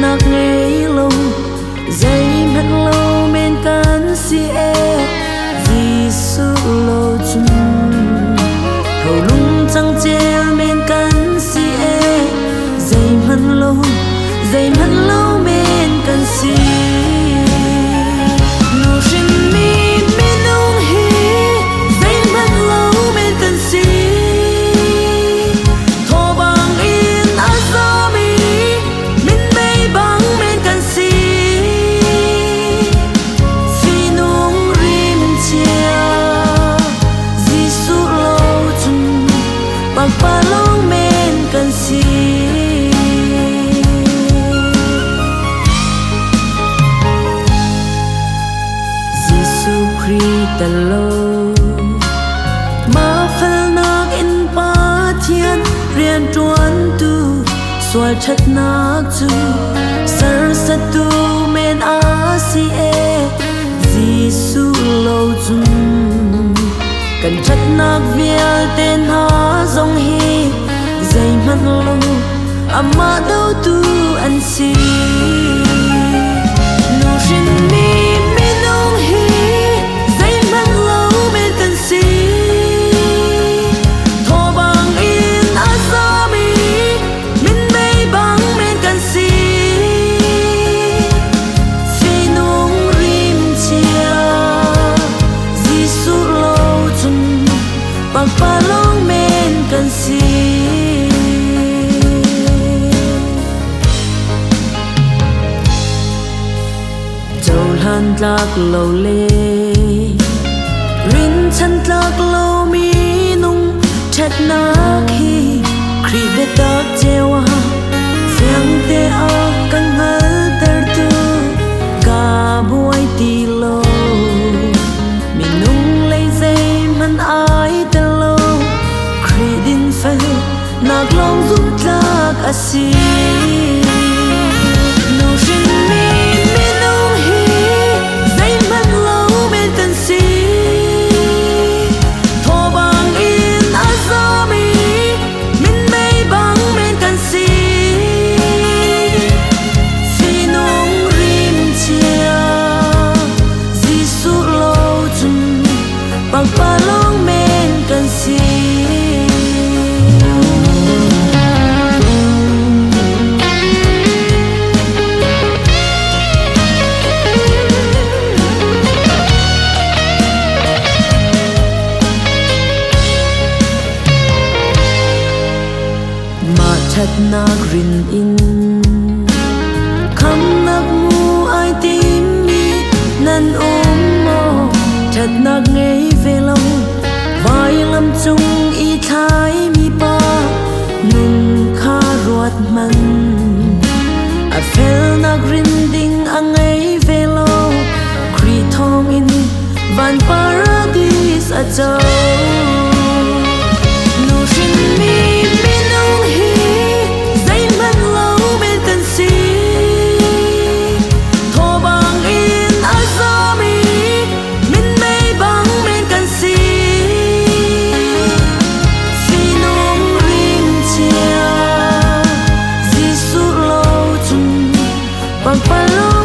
nạc nghe lâu dây mất lâu men can si e vì su lâu chung thầu lung trăng treo men can si e dây mất lâu men can si ta lâu mà phèn nạc in ba thiên riêng tuan tu xoay chất nạc tu sar sát tu men a si e Giêsu lâu chung cần chất nạc việt tên ha dòng hi dây mắt lâu amma đâu tu ăn si nụ rin mi han tlak lâu lê rin chan tlak lâu mi nung chat na khi kri be tak jewa fiang te a kan hal ter tu ka buai ti lo mi nung lei zai man ai te lo kri din fel nak long zum tlak asi chat nak rin in kham nak mu ai tim mi nan mo chat nak ngei ve lâu vai lam chung i thai mi pa nun kha ruat man a fel nak rin ding angei ve lâu kri thong in van paradise a chau Pagpalo